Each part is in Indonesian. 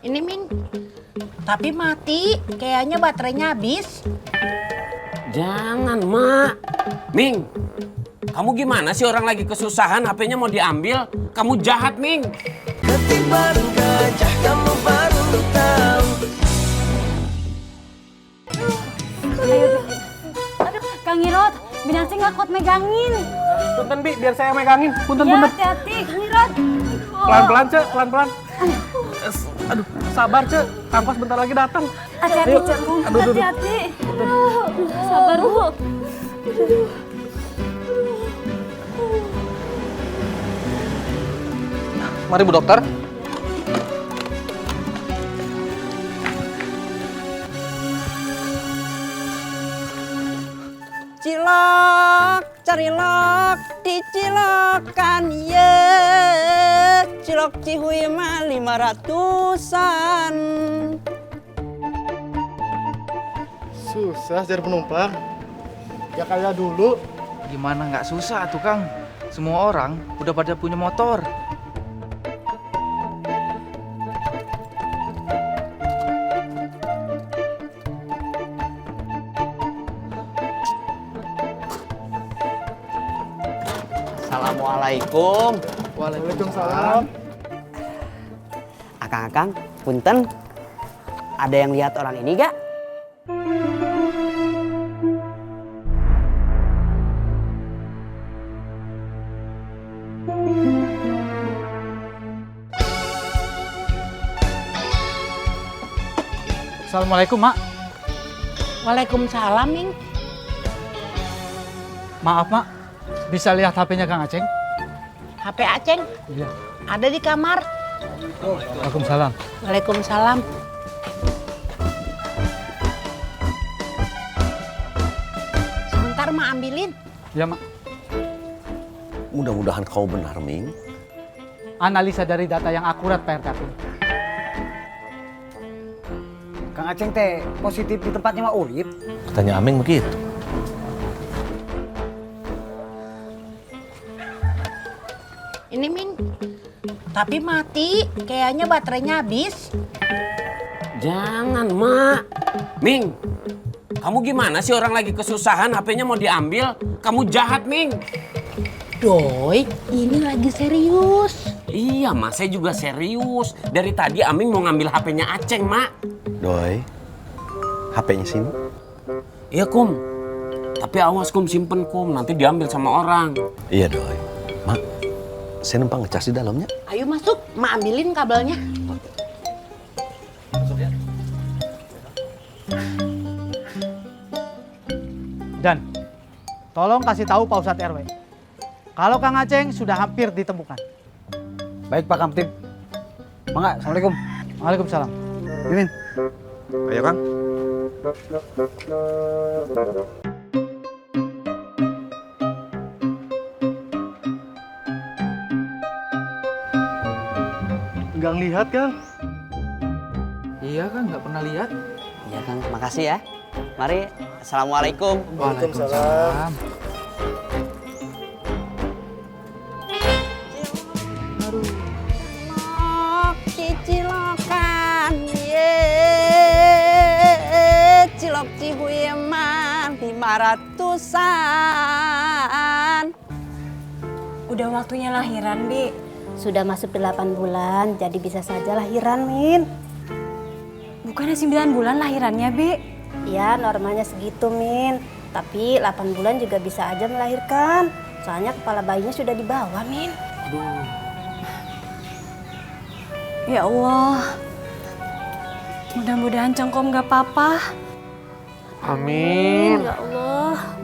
Ini Ming, tapi mati, kayaknya baterainya habis. Jangan, Mak. Ming, kamu gimana sih orang lagi kesusahan, HP-nya mau diambil? Kamu jahat, Ming. Ketiban gajah kamu baru tahu. Aduh, Kang Irot, Binasi nggak kuat megangin. Punten Bi, biar saya megangin. Punten, Ya, punten. hati-hati, Kang Irot. Pelan-pelan, Cek, pelan-pelan. Aduh, sabar, Cek. Kang Kos bentar lagi datang. Hati-hati, Ayo. Cek. Aduh, aduh. Hati-hati. Sabar, Bu. Mari Bu Dokter. Cilok, carilok, dicilokan ye. Cilok cihuy mah 500-an. Susah cari penumpang. Ya kayak dulu. Gimana nggak susah tuh Kang? Semua orang udah pada punya motor. Assalamualaikum. Waalaikumsalam. Akang-akang, punten. Ada yang lihat orang ini gak? Assalamualaikum, Mak. Waalaikumsalam, Ming. Maaf, Mak. Bisa lihat HP-nya Kang Aceng? HP Aceng Iya. ada di kamar. Waalaikumsalam. Waalaikumsalam. Sebentar, Ma ambilin. Ya, Mak. Mudah-mudahan kau benar, Ming. Analisa dari data yang akurat, Pak RKP. Kang Aceng teh positif di tempatnya Mak Urip. Katanya Aming begitu. Ini Ming, tapi mati, kayaknya baterainya habis. Jangan, Mak. Ming, kamu gimana sih orang lagi kesusahan, HP-nya mau diambil? Kamu jahat, Ming. Doi, ini lagi serius. Iya, Mak, saya juga serius. Dari tadi Aming mau ngambil HP-nya Aceng, Mak. Doi, HP-nya sini. Iya, Kum. Tapi awas, Kum, simpen, Kum. Nanti diambil sama orang. Iya, Doi. Mak, saya numpang ngecas di dalamnya. Ayo masuk, Ma ambilin kabelnya. Dan tolong kasih tahu Pak Ustadz RW. Kalau Kang Aceng sudah hampir ditemukan. Baik Pak Kamtib. Mangga, Assalamualaikum. Waalaikumsalam. Mimin. Ayo, Kang. Nggak lihat kan? Iya Kang, nggak pernah lihat. Ya Kang, makasih ya. Mari, Assalamualaikum. Waalaikumsalam. Cilok, cicilokan, ye. Cilok cihuy mah 500-an. Udah waktunya lahiran, Bi. Sudah masuk 8 bulan, jadi bisa saja lahiran, Min. Bukannya 9 bulan lahirannya, Bi? Ya, normalnya segitu, Min. Tapi 8 bulan juga bisa aja melahirkan. Soalnya kepala bayinya sudah di bawah, Min. Ya Allah. Mudah-mudahan Cengkom gak apa-apa. Amin. Ya Allah.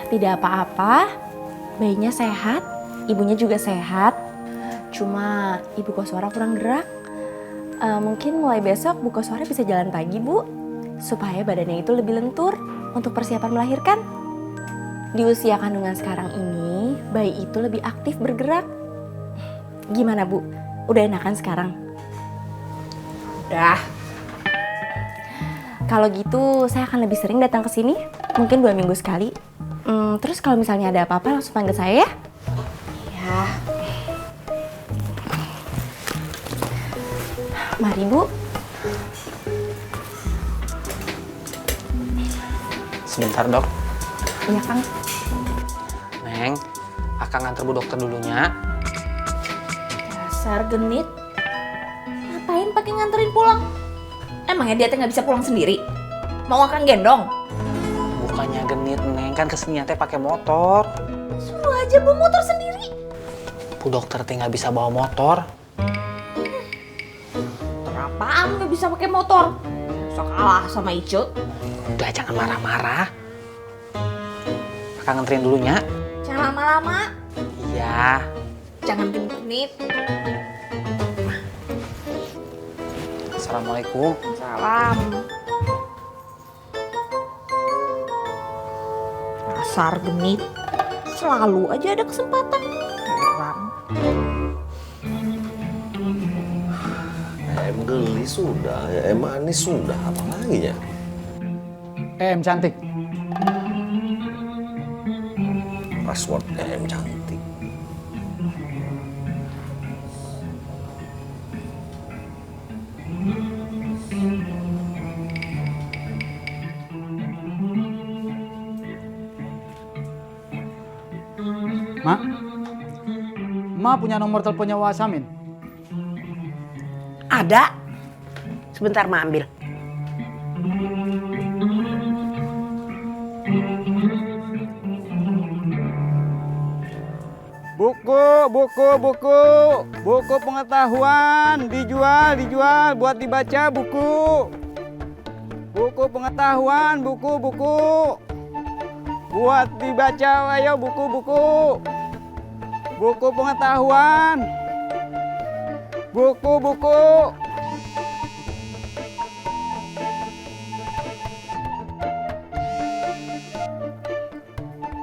Tidak apa-apa, bayinya sehat, ibunya juga sehat. Cuma ibu Koswara kurang gerak. Mungkin mulai besok Bu Koswara bisa jalan pagi, Bu. Supaya badannya itu lebih lentur untuk persiapan melahirkan. Di usia kandungan sekarang ini, bayi itu lebih aktif bergerak. Gimana, Bu? Udah enakan sekarang? Udah. Kalau gitu saya akan lebih sering datang ke sini, mungkin 2 minggu sekali. Terus kalau misalnya ada apa-apa langsung panggil saya ya. Ya. Mari Bu. Sebentar dok. Iya Kang. Neng, akang nganter bu dokter dulunya. Dasar genit. Ngapain pakai nganterin pulang? Emangnya dia teh nggak bisa pulang sendiri? Mau akang gendong? Bukannya genit Neng, kan kesinian teh pakai motor. Suruh aja bawa motor sendiri. Bu dokter teh nggak bisa bawa motor. Apaan nggak bisa pakai motor? Sok kalah sama Ice. Udah jangan marah-marah. Akang nganterin dulunya. Jangan lama-lama. Iya. Jangan genit. Assalamualaikum. Salam. Dasar genit. Selalu aja ada kesempatan. Heran. Em geli sudah, ya em manis sudah, apa lagi ya? Em cantik. Password em cantik. Ma punya nomor teleponnya Wasamin? Ada. Sebentar Ma ambil. Buku pengetahuan dijual buat dibaca buku pengetahuan buku buat dibaca ayo buku pengetahuan buku.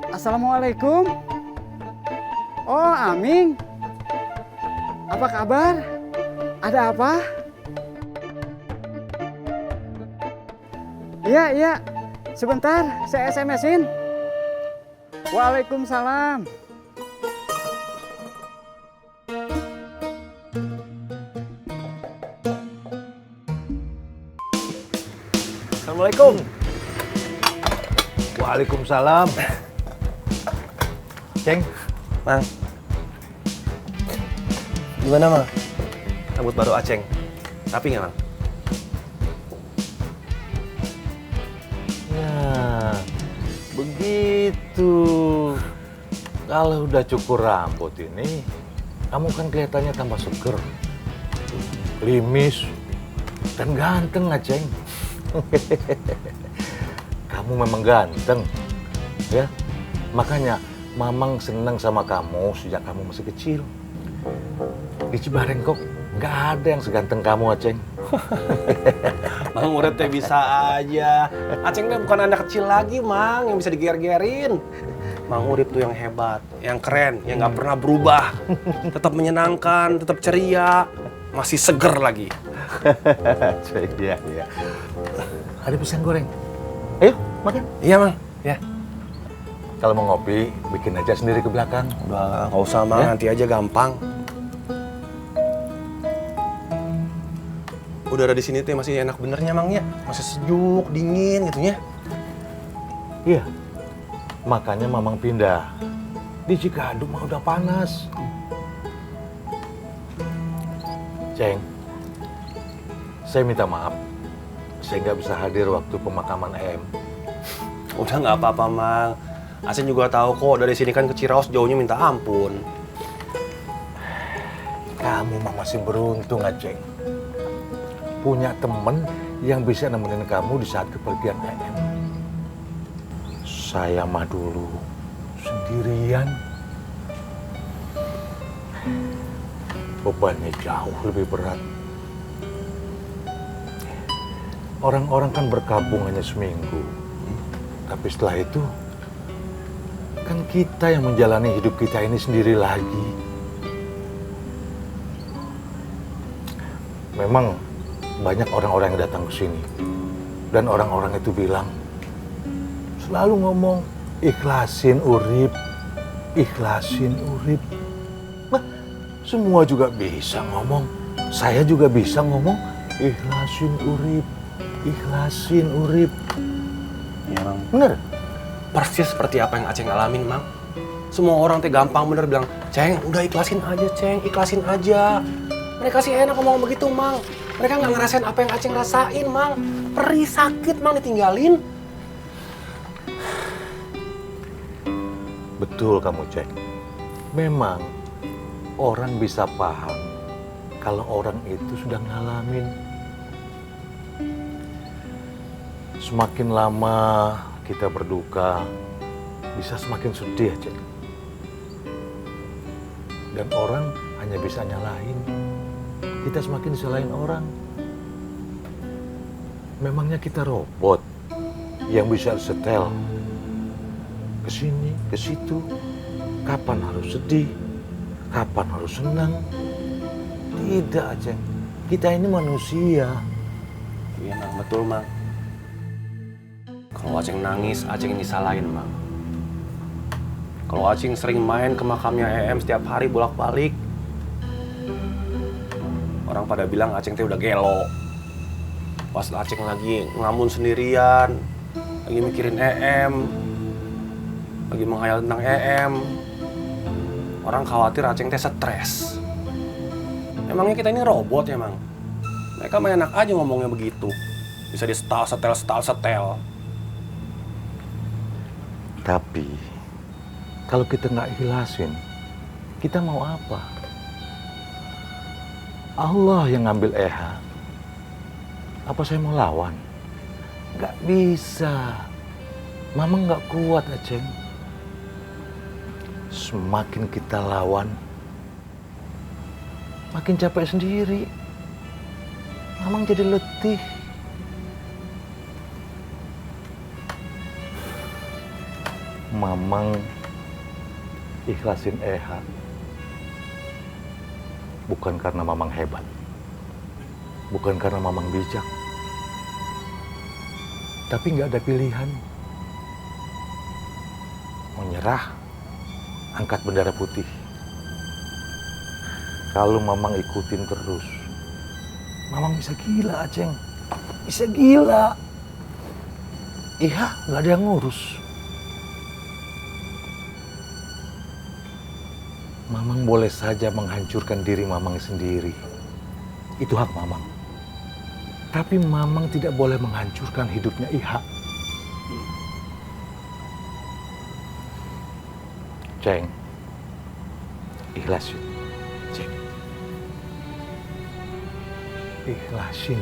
Assalamualaikum. Oh, Aming. Apa kabar? Ada apa? Iya. Sebentar, saya SMS-in. Waalaikumsalam. Assalamualaikum. Waalaikumsalam. Ceng, Mang. Gimana, Mang? Rambut baru Aceng. Rapi nggak, Mang? Nah, begitu. Kalau udah cukur rambut ini, kamu kan kelihatannya tambah seger, klimis, dan ganteng, Aceng. Kamu memang ganteng, ya. Makanya Mamang senang sama kamu sejak kamu masih kecil. Di Cibarengkok nggak ada yang seganteng kamu, Aceng. Mang Urip teh bisa aja. Aceng teh bukan anak kecil lagi, Mang, yang bisa diger-gerin. Mang Urip tuh yang hebat, yang keren, yang nggak pernah berubah. Tetap menyenangkan, tetap ceria, masih seger lagi. Iya. Ada pisang goreng. Ayo, makan. Iya, Mang. Ya. Kalau mau ngopi, bikin aja sendiri ke belakang. Udah, nggak usah, Mang. Nanti aja gampang. Udara di sini tuh masih enak benernya, Mang, ya. Masih sejuk, dingin gitu ya. Iya. Makanya Mamang pindah. Di Cikadut mah udah panas. Ceng, saya minta maaf. Saya nggak bisa hadir waktu pemakaman Em. Udah nggak apa-apa, Mang. Aceng juga tahu kok, dari sini kan ke Ciraos jauhnya minta ampun. Kamu mah masih beruntung, Aceng. Punya temen yang bisa nemenin kamu di saat kepergian Em. Saya mah dulu sendirian. Bebannya jauh lebih berat. Orang-orang kan berkabung hanya seminggu. Tapi setelah itu, kan kita yang menjalani hidup kita ini sendiri lagi. Memang banyak orang-orang yang datang ke sini. Dan orang-orang itu bilang, selalu ngomong, ikhlasin urip, ikhlasin urip. Nah, semua juga bisa ngomong. Saya juga bisa ngomong, ikhlasin urip, ikhlasin urip. Ya, Mang. Bener? Persis seperti apa yang Aceng alamin, Mang. Semua orang teh gampang bener bilang, Ceng, udah ikhlasin aja, Ceng, ikhlasin aja. Mereka sih enak ngomong begitu, Mang. Mereka nggak ngerasain apa yang Aceng rasain, Mang. Perih, sakit, Mang, ditinggalin. Betul kamu, Cek. Memang orang bisa paham kalau orang itu sudah ngalamin. Semakin lama kita berduka, bisa semakin sedih, Cek. Dan orang hanya bisa nyalahin. Kita semakin disalahin orang. Memangnya kita robot yang bisa setel ke sini, ke situ. Kapan harus sedih, kapan harus senang. Tidak, Aceng. Kita ini manusia. Iya, Mang, betul, Mang. Kalau Aceng nangis, Aceng disalahin, Mang. Kalau Aceng sering main ke makamnya EM setiap hari bolak-balik, orang pada bilang Aceng teh udah gelo. Pas Aceng lagi ngamun sendirian, lagi mikirin EM, lagi menghayal tentang EM, orang khawatir Aceng teh stres. Emangnya kita ini robot ya, Mang? Mereka mah enak aja ngomongnya begitu. Bisa di setel. Tapi kalau kita nggak ikhlasin, kita mau apa? Allah yang ngambil Eha. Apa saya mau lawan? Nggak bisa. Mama nggak kuat, Aceng. Semakin kita lawan, makin capek sendiri. Mama jadi letih. Mamang ikhlasin Eha bukan karena Mamang hebat, bukan karena Mamang bijak, tapi nggak ada pilihan. Menyerah, angkat bendera putih. Kalau Mamang ikutin terus, Mamang bisa gila, Aceng. Bisa gila. Iya, nggak ada yang ngurus. Mamang boleh saja menghancurkan diri Mamang sendiri. Itu hak Mamang. Tapi Mamang tidak boleh menghancurkan hidupnya Iha. Ceng, ikhlasin. Ceng. Ikhlasin.